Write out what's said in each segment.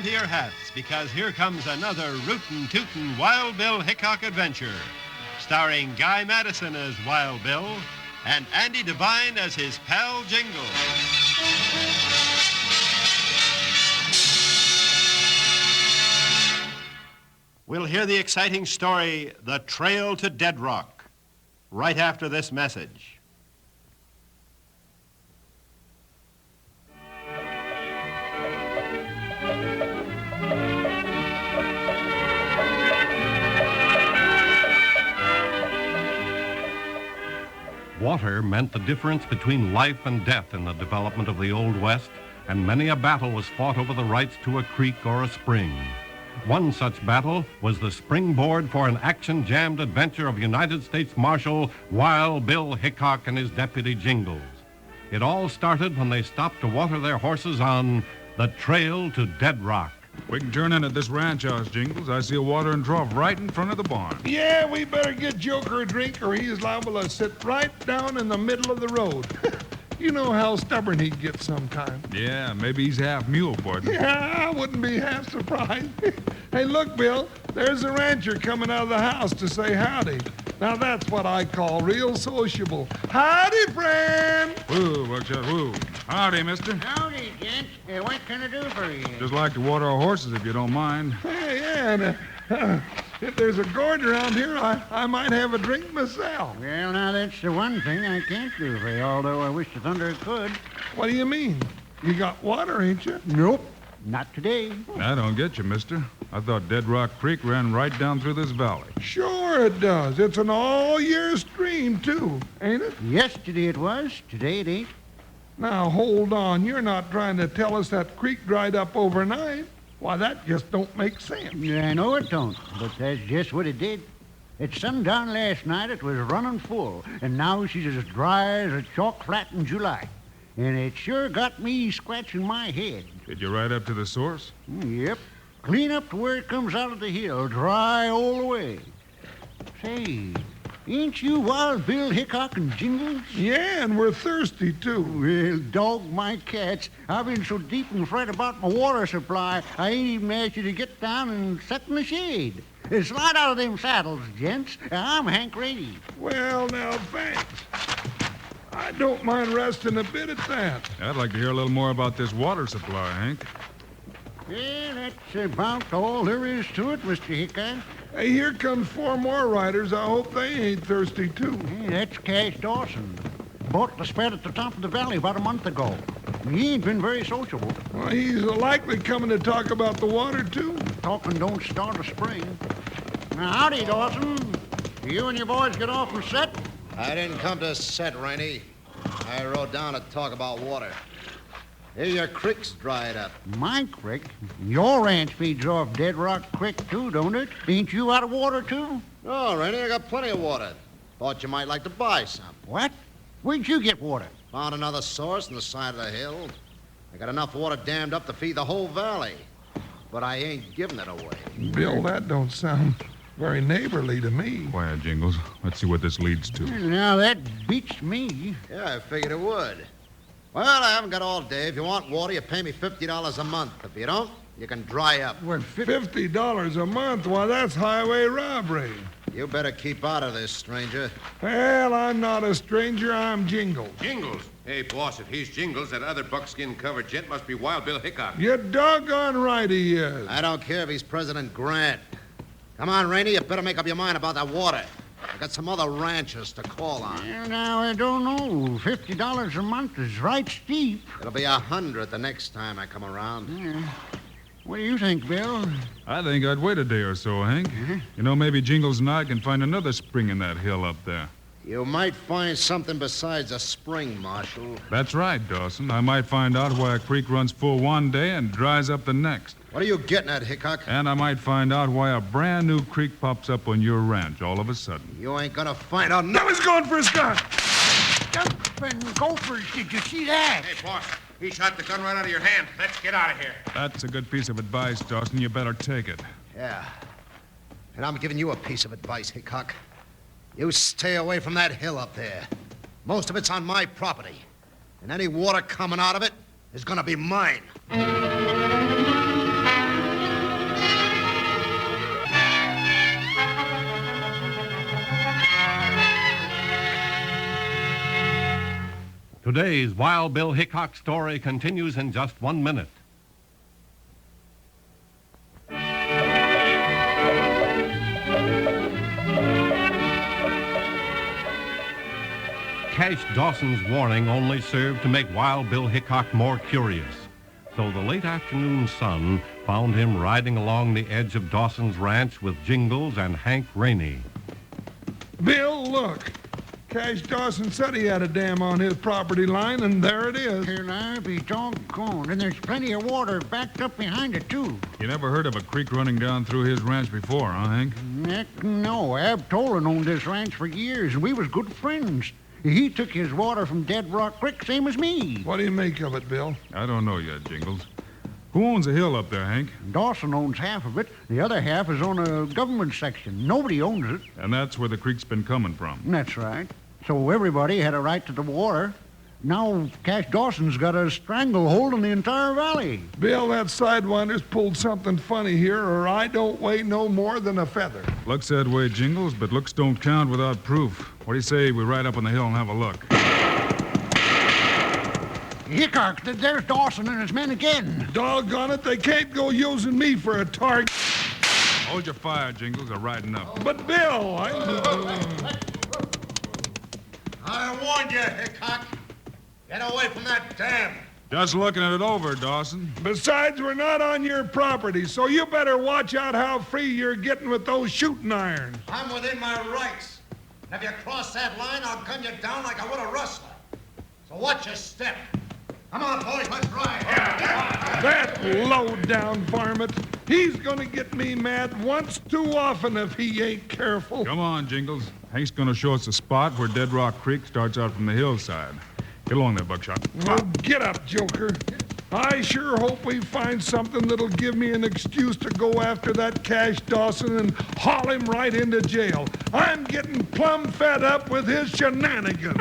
onto your hats, because here comes another rootin' tootin' Wild Bill Hickok adventure, starring Guy Madison as Wild Bill and Andy Devine as his pal Jingles. We'll hear the exciting story, The Trail to Dead Rock, right after this message. Water meant the difference between life and death in the development of the Old West, and many a battle was fought over the rights to a creek or a spring. One such battle was the springboard for an action-jammed adventure of United States Marshal Wild Bill Hickok and his deputy Jingles. It all started when they stopped to water their horses on the Trail to Dead Rock. We can turn in at this ranch house, Jingles. I see a watering trough right in front of the barn. Yeah, we better get Joker a drink or he's liable to sit right down in the middle of the road. You know how stubborn he gets sometimes. Yeah, maybe he's half mule, partner. Yeah, I wouldn't be half surprised. Hey, look, Bill, there's a rancher coming out of the house to say howdy. Now, that's what I call real sociable. Howdy, friend! Whoa, Buckshot, whoa. Howdy, mister. Howdy, gents. What can I do for you? Just like to water our horses if you don't mind. Hey, yeah, and if there's a gourd around here, I might have a drink myself. Well, now, that's the one thing I can't do for you, although I wish the thunder could. What do you mean? You got water, ain't you? Nope, not today. I don't get you, mister. I thought Dead Rock Creek ran right down through this valley. Sure it does. It's an all-year stream, too, ain't it? Yesterday it was. Today it ain't. Now, hold on. You're not trying to tell us that creek dried up overnight. Why, that just don't make sense. I know it don't, but that's just what it did. At sundown last night, it was running full, and now she's as dry as a chalk flat in July. And it sure got me scratching my head. Did you ride up to the source? Yep. Clean up to where it comes out of the hill, dry all the way. Say, ain't you Wild Bill Hickok and Jingles? Yeah, and we're thirsty, too. Well, dog my cats. I've been so deep in fret about my water supply, I ain't even asked you to get down and sit in the shade. Slide out of them saddles, gents. I'm Hank Rady. Well, now, thanks. I don't mind resting a bit at that. I'd like to hear a little more about this water supply, Hank. Yeah, that's about all there is to it, Mr. Hickok. Hey, here comes 4 more riders. I hope they ain't thirsty, too. Yeah, that's Cash Dawson. Bought the spread at the top of the valley about a month ago. He ain't been very sociable. Well, he's likely coming to talk about the water, too. Talking don't start a spring. Now, howdy, Dawson. You and your boys get off and set? I didn't come to set, Rainey. I rode down to talk about water. Here your creek's dried up. My creek? Your ranch feeds off Dead Rock Creek, too, don't it? Ain't you out of water, too? No, Rainey, I got plenty of water. Thought you might like to buy some. What? Where'd you get water? Found another source on the side of the hill. I got enough water dammed up to feed the whole valley. But I ain't giving it away. Bill, that don't sound very neighborly to me. Quiet, Jingles. Let's see what this leads to. Now, that beats me. Yeah, I figured it would. Well, I haven't got all day. If you want water, you pay me $50 a month. If you don't, you can dry up. Well, $50 a month? Why, that's highway robbery. You better keep out of this, stranger. Well, I'm not a stranger. I'm Jingles. Jingles? Hey, boss, if he's Jingles, that other buckskin-covered gent must be Wild Bill Hickok. You're doggone right he is. I don't care if he's President Grant. Come on, Rainey, you better make up your mind about that water. I got some other ranchers to call on. Well, now, I don't know. $50 a month is right steep. It'll be $100 the next time I come around. Yeah. What do you think, Bill? I think I'd wait a day or so, Hank. You know, maybe Jingles and I can find another spring in that hill up there. You might find something besides a spring, Marshal. That's right, Dawson. I might find out why a creek runs full one day and dries up the next. What are you getting at, Hickok? And I might find out why a brand new creek pops up on your ranch all of a sudden. You ain't gonna find out Now he's going for his gun. Jumping gophers, did you see that? Hey, boss, he shot the gun right out of your hand. Let's get out of here. That's a good piece of advice, Dawson. You better take it. Yeah. And I'm giving you a piece of advice, Hickok. You stay away from that hill up there. Most of it's on my property. And any water coming out of it is gonna be mine. Today's Wild Bill Hickok story continues in just 1 minute. Cash Dawson's warning only served to make Wild Bill Hickok more curious. So the late afternoon sun found him riding along the edge of Dawson's ranch with Jingles and Hank Rainey. Bill, look. Cash Dawson said he had a dam on his property line, and there it is. Here, I be doggone. And there's plenty of water backed up behind it, too. You never heard of a creek running down through his ranch before, huh, Hank? Heck, no. Ab Tolan owned this ranch for years, and we was good friends. He took his water from Dead Rock Creek, same as me. What do you make of it, Bill? I don't know yet, Jingles. Who owns the hill up there, Hank? Dawson owns half of it. The other half is on a government section. Nobody owns it. And that's where the creek's been coming from. That's right. So everybody had a right to the water. Now Cash Dawson's got a stranglehold on the entire valley. Bill, that sidewinder's pulled something funny here, or I don't weigh no more than a feather. Looks that way, Jingles, but looks don't count without proof. What do you say we ride up on the hill and have a look? Hickok, there's Dawson and his men again. Doggone it, they can't go using me for a target. Hold your fire, Jingles. They're riding up. But, Bill, I warned you, Hickok. Get away from that dam. Just looking at it over, Dawson. Besides, we're not on your property, so you better watch out how free you're getting with those shooting irons. I'm within my rights. And if you cross that line, I'll gun you down like I would a rustler. So watch your step. Come on, boys, let's ride. That low-down varmint, he's gonna get me mad once too often if he ain't careful. Come on, Jingles. Hank's gonna show us a spot where Dead Rock Creek starts out from the hillside. Get along there, Buckshot. Oh, get up, Joker. I sure hope we find something that'll give me an excuse to go after that Cash Dawson and haul him right into jail. I'm getting plumb fed up with his shenanigans.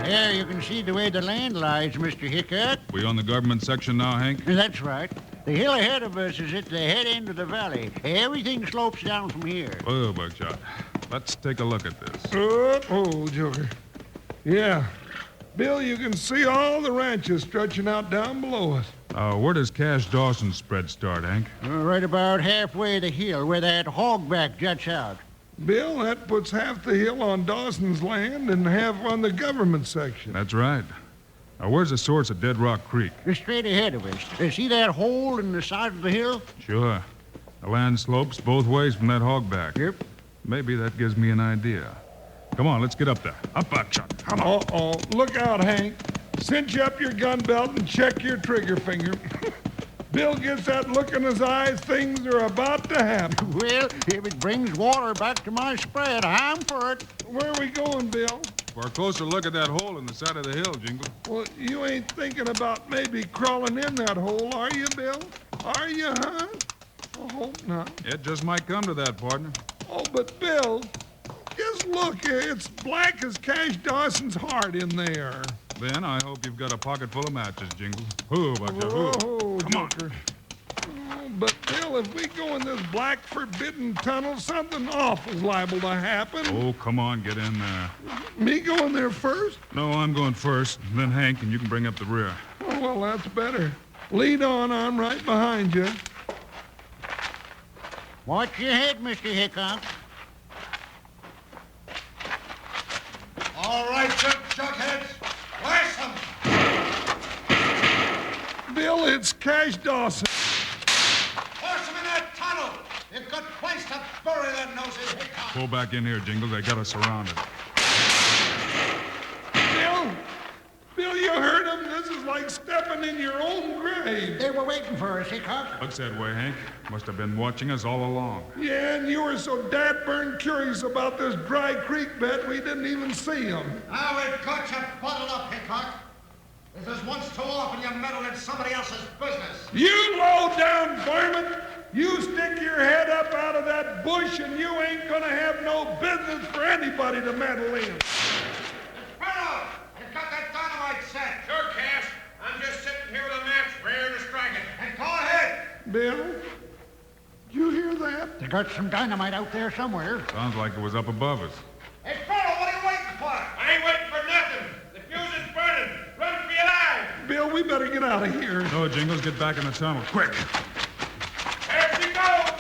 There, you can see the way the land lies, Mr. Hickok. We on the government section now, Hank? That's right. The hill ahead of us is at the head end of the valley. Everything slopes down from here. Oh, Buckshot. Let's take a look at this. Oh, Joker. Yeah. Bill, you can see all the ranches stretching out down below us. Where does Cash Dawson's spread start, Hank? Right about halfway the hill where that hogback juts out. Bill, that puts half the hill on Dawson's land and half on the government section. That's right. Now, where's the source of Dead Rock Creek? Straight ahead of us. See that hole in the side of the hill? Sure. The land slopes both ways from that hogback. Yep. Maybe that gives me an idea. Come on, let's get up there. Up, Buckshot. Come on. Uh-oh. Look out, Hank. Cinch up your gun belt and check your trigger finger. Bill gets that look in his eyes, things are about to happen. Well, if it brings water back to my spread, I'm for it. Where are we going, Bill? For a closer look at that hole in the side of the hill, Jingle. Well, you ain't thinking about maybe crawling in that hole, are you, Bill? Are you, huh? I hope not. It just might come to that, partner. Oh, but Bill, just look, it's black as Cash Dawson's heart in there. Then I hope you've got a pocket full of matches, Jingle. Ooh, Buckshot, ooh. Oh, Come Joker. Oh, but, Bill, if we go in this black forbidden tunnel, something awful's liable to happen. Oh, come on, get in there. Me going there first? No, I'm going first, then Hank, and you can bring up the rear. Oh, well, that's better. Lead on, I'm right behind you. Watch your head, Mr. Hickok. All right, you chuckheads. Blast them. Bill, it's Cash Dawson. Force them in that tunnel. A good place to bury that nosy Hickok. Pull back in here, Jingle. They got us surrounded. Bill, you heard him. This is like stepping in your own grave. They were waiting for us, Hickok. Looks that way, Hank. Must have been watching us all along. Yeah, and you were so dad-burned curious about this dry creek bed, we didn't even see him. Now we've got you bottled up, Hickok. This is once too often you meddle in somebody else's business. You low-down varmint! You stick your head up out of that bush and you ain't gonna have no business for anybody to meddle in. Sparrow, you've got that dynamite set. Sure, Cash. I'm just sitting here with a match, raring to strike it. And go ahead. Bill, you hear that? got some dynamite out there somewhere. Sounds like it was up above us. Hey, fellow, what are you waiting for? I ain't waiting for nothing. The fuse is burning. Run for your life. Bill, we better get out of here. No, Jingles, get back in the tunnel, quick. There she goes.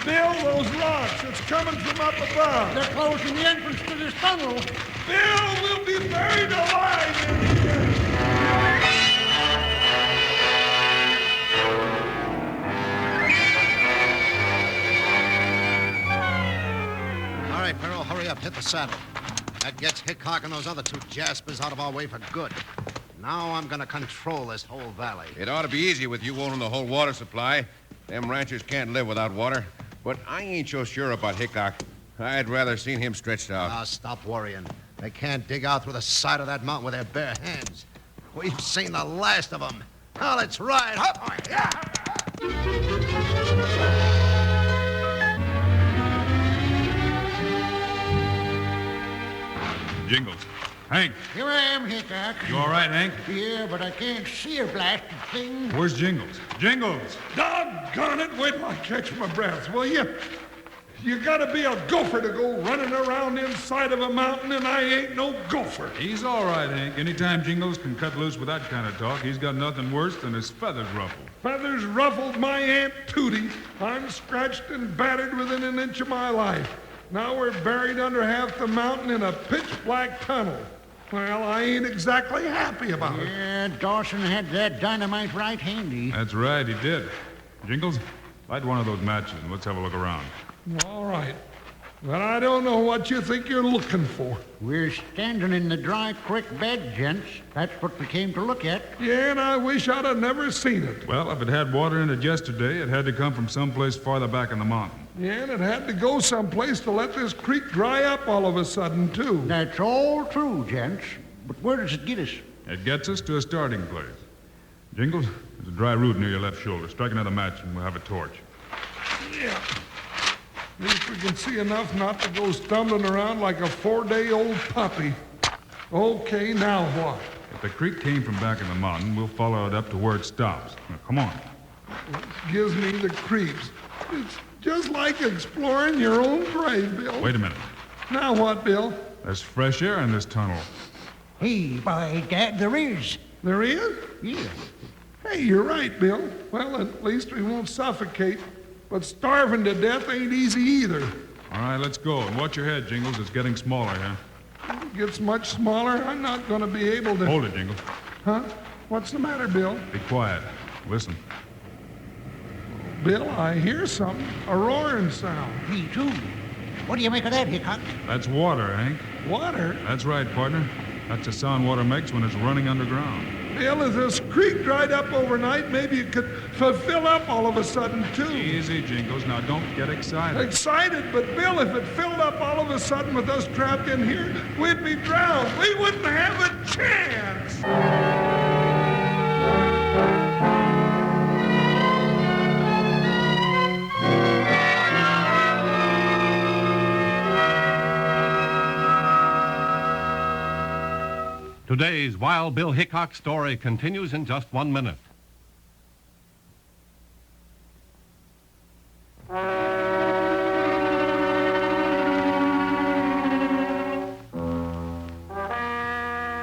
Bill, those rocks, it's coming from up above. They're closing the entrance to this tunnel. Bill, we'll be buried alive in here. All right, Perro, hurry up. Hit the saddle. That gets Hickok and those other two jaspers out of our way for good. Now I'm going to control this whole valley. It ought to be easy with you owning the whole water supply. Them ranchers can't live without water. But I ain't so sure about Hickok. I'd rather seen him stretched out. Ah, stop worrying. They can't dig out through the side of that mountain with their bare hands. We've seen the last of them. Now let's ride. Up. Yeah. Jingles. Hank, Here I am, Hickok. you all right, Hank? Yeah, but I can't see a blasted thing. Where's Jingles? Jingles! Doggone it, wait till I catch my breath, will you? You gotta be a gopher to go running around inside of a mountain, and I ain't no gopher. He's all right, Hank. Anytime Jingles can cut loose with that kind of talk, he's got nothing worse than his feathers ruffled. Feathers ruffled my Aunt Tootie. I'm scratched and battered within an inch of my life. Now we're buried under half the mountain in a pitch-black tunnel. Well, I ain't exactly happy about it. Yeah, Dawson had that dynamite right handy. That's right, he did. Jingles, light one of those matches and let's have a look around. All right. But I don't know what you think you're looking for. We're standing in the dry creek bed, gents. That's what we came to look at. Yeah, and I wish I'd have never seen it. Well, if it had water in it yesterday, it had to come from someplace farther back in the mountain. Yeah, and it had to go someplace to let this creek dry up all of a sudden, too. That's all true, gents. But where does it get us? It gets us to a starting place. Jingles, there's a dry root near your left shoulder. Strike another match and we'll have a torch. Yeah. At least we can see enough not to go stumbling around like a 4-day-old puppy. Okay, now what? If the creek came from back in the mountain, we'll follow it up to where it stops. Now, come on. Gives me the creeps. It's just like exploring your own grave, Bill. Wait a minute. Now what, Bill? There's fresh air in this tunnel. Hey, by Dad, there is. There is? Yeah. Hey, you're right, Bill. Well, at least we won't suffocate. But starving to death ain't easy either. All right, let's go. And watch your head, Jingles. It's getting smaller here. If it gets much smaller, I'm not going to be able to... Hold it, Jingles. Huh? What's the matter, Bill? Be quiet. Listen. Bill, I hear something. A roaring sound. Me too. What do you make of that, Hickok? That's water, Hank. Water? That's right, partner. That's the sound water makes when it's running underground. Bill, if this creek dried up overnight, maybe it could fill up all of a sudden, too. Easy, Jingles. Now, don't get excited. Excited, but Bill, if it filled up all of a sudden with us trapped in here, we'd be drowned. We wouldn't have a chance. Today's Wild Bill Hickok story continues in just 1 minute.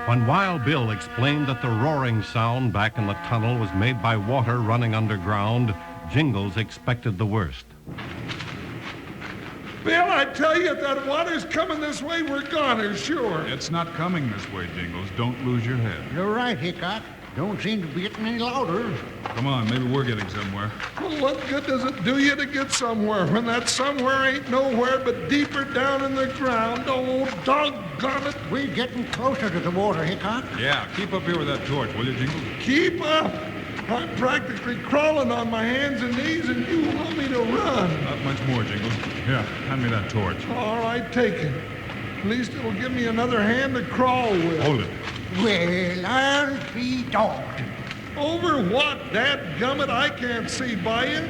When Wild Bill explained that the roaring sound back in the tunnel was made by water running underground, Jingles expected the worst. Bill, I tell you, if that water's coming this way, we're goners, sure. It's not coming this way, Jingles. Don't lose your head. You're right, Hickok. Don't seem to be getting any louder. Come on, maybe we're getting somewhere. Well, what good does it do you to get somewhere when that somewhere ain't nowhere but deeper down in the ground? Oh, doggone it. We're getting closer to the water, Hickok. Yeah, keep up here with that torch, will you, Jingles? Keep up. I'm practically crawling on my hands and knees, and you want me to run. Not much more, Jingles. Here, hand me that torch. All right, take it. At least it'll give me another hand to crawl with. Hold it. Well, I'll be dogged. Over what, dadgummit? I can't see by you.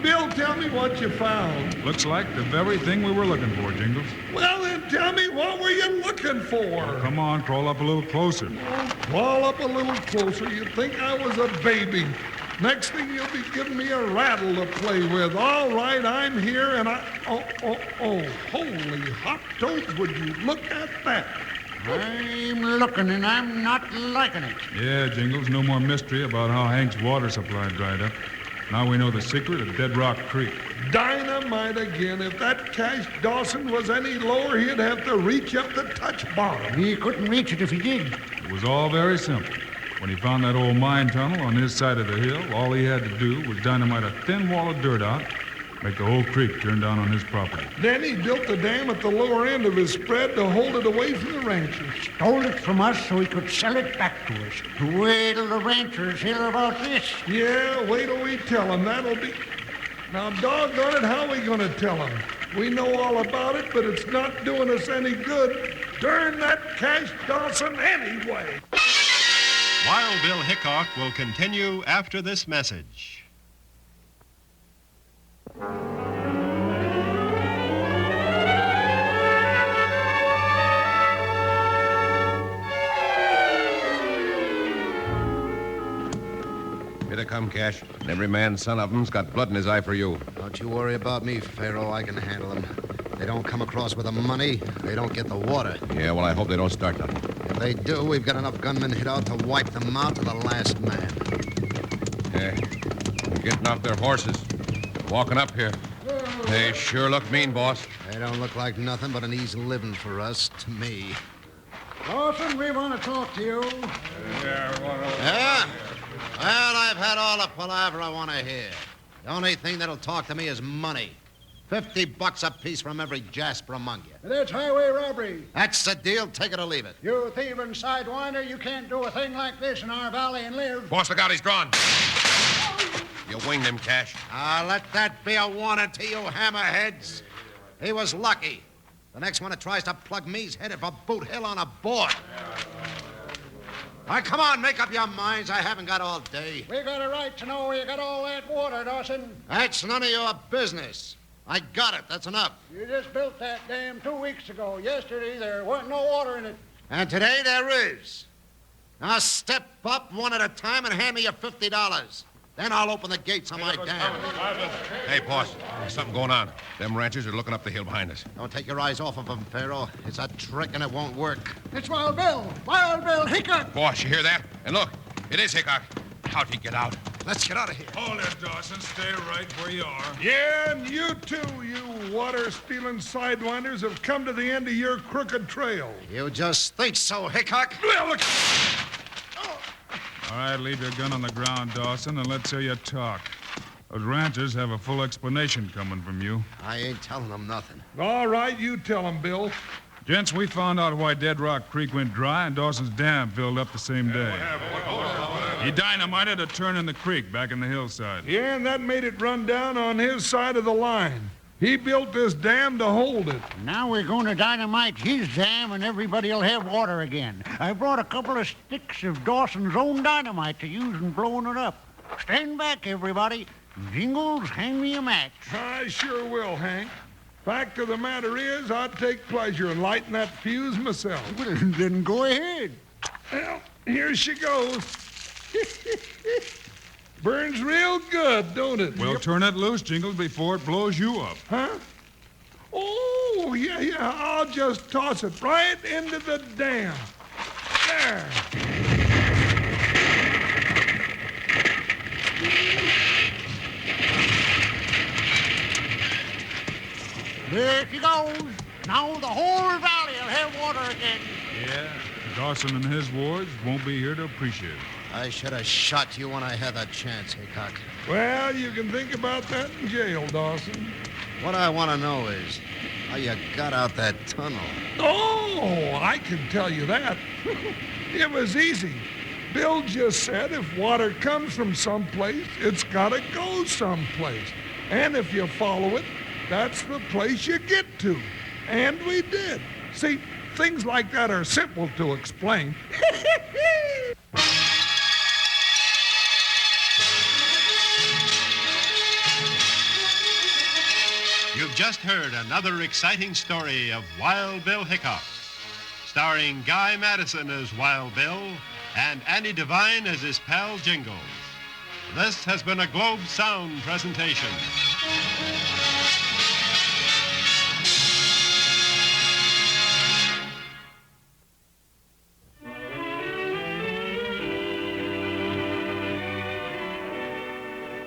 Bill, tell me what you found. Looks like the very thing we were looking for, Jingles. Well, then tell me, what were you looking for? Come on, crawl up a little closer. Oh, crawl up a little closer. You'd think I was a baby. Next thing you'll be giving me a rattle to play with. All right, I'm here, and holy hot toads, would you look at that? I'm looking, and I'm not liking it. Yeah, Jingles, no more mystery about how Hank's water supply dried up. Now we know the secret of Dead Rock Creek. Dynamite again. If that Cash Dawson was any lower, he'd have to reach up to touch bottom. He couldn't reach it if he did. It was all very simple. When he found that old mine tunnel on his side of the hill, all he had to do was dynamite a thin wall of dirt out, make the whole creek turn down on his property. Then he built the dam at the lower end of his spread to hold it away from the ranchers. Stole it from us so he could sell it back to us. Wait till the ranchers hear about this. Yeah, wait till we tell them. That'll be... Now, doggone it, how are we going to tell them? We know all about it, but it's not doing us any good. Darn that Cash Dawson anyway. Wild Bill Hickok will continue after this message. Here they come, Cash. And every man, son of them's got blood in his eye for you. Don't you worry about me, Pharaoh. I can handle them. They don't come across with the money. They don't get the water. Yeah, well, I hope they don't start nothing. If they do, we've got enough gunmen hit out to wipe them out to the last man. Yeah. They're getting off their horses. Walking up here. They sure look mean, boss. They don't look like nothing but an easy living for us, to me. Dawson, we want to talk to you. Yeah? Well, I've had all the palaver I want to hear. The only thing that'll talk to me is money. $50 apiece from every Jasper among you. That's highway robbery. That's the deal. Take it or leave it. You thieving sidewinder, you can't do a thing like this in our valley and live. Boss, look out, he's drawn. You winged him, Cash. Let that be a warning to you hammerheads. He was lucky. The next one that tries to plug me's headed for Boot Hill on a board. All right, come on, make up your minds. I haven't got all day. We got a right to know where you got all that water, Dawson. That's none of your business. I got it. That's enough. You just built that dam 2 weeks ago. Yesterday, there wasn't no water in it. And today there is. Now step up one at a time and hand me your $50. Then I'll open the gates on my dam. Hey, boss, there's something going on. Them ranchers are looking up the hill behind us. Don't take your eyes off of them, Pharaoh. It's a trick and it won't work. It's Wild Bill. Wild Bill Hickok. Boss, you hear that? And look, it is Hickok. How'd he get out? Let's get out of here. Hold it, Dawson. Stay right where you are. Yeah, and you too, you water-stealing sidewinders, have come to the end of your crooked trail. You just think so, Hickok. Well, look... All right, leave your gun on the ground, Dawson, and let's hear you talk. Those ranchers have a full explanation coming from you. I ain't telling them nothing. All right, you tell them, Bill. Gents, we found out why Dead Rock Creek went dry and Dawson's dam filled up the same day. He dynamited a turn in the creek back in the hillside. Yeah, and that made it run down on his side of the line. He built this dam to hold it. Now we're going to dynamite his dam and everybody will have water again. I brought a couple of sticks of Dawson's own dynamite to use in blowing it up. Stand back, everybody. Jingles, hang me a match. I sure will, Hank. Fact of the matter is, I'd take pleasure in lighting that fuse myself. Well, then go ahead. Well, here she goes. Burns real good, don't it? Well, turn it loose, Jingles, before it blows you up. Huh? Oh, yeah, I'll just toss it right into the dam. There. There she goes. Now the whole valley will have water again. Yeah. Dawson and his wards won't be here to appreciate it. I should have shot you when I had that chance, Hickok. Well, you can think about that in jail, Dawson. What I want to know is how you got out that tunnel. Oh, I can tell you that. It was easy. Bill just said if water comes from someplace, it's got to go someplace. And if you follow it, that's the place you get to. And we did. See, things like that are simple to explain. You've just heard another exciting story of Wild Bill Hickok, starring Guy Madison as Wild Bill and Andy Devine as his pal Jingles. This has been a Globe Sound presentation.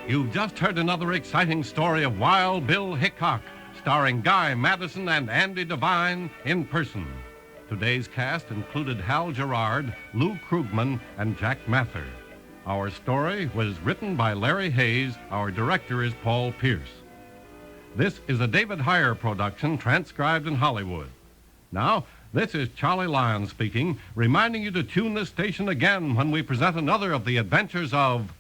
You've just heard another exciting story of Wild Bill Hickok, starring Guy Madison and Andy Devine in person. Today's cast included Hal Gerard, Lou Krugman, and Jack Mather. Our story was written by Larry Hayes. Our director is Paul Pierce. This is a David Heyer production transcribed in Hollywood. Now, this is Charlie Lyon speaking, reminding you to tune this station again when we present another of the adventures of...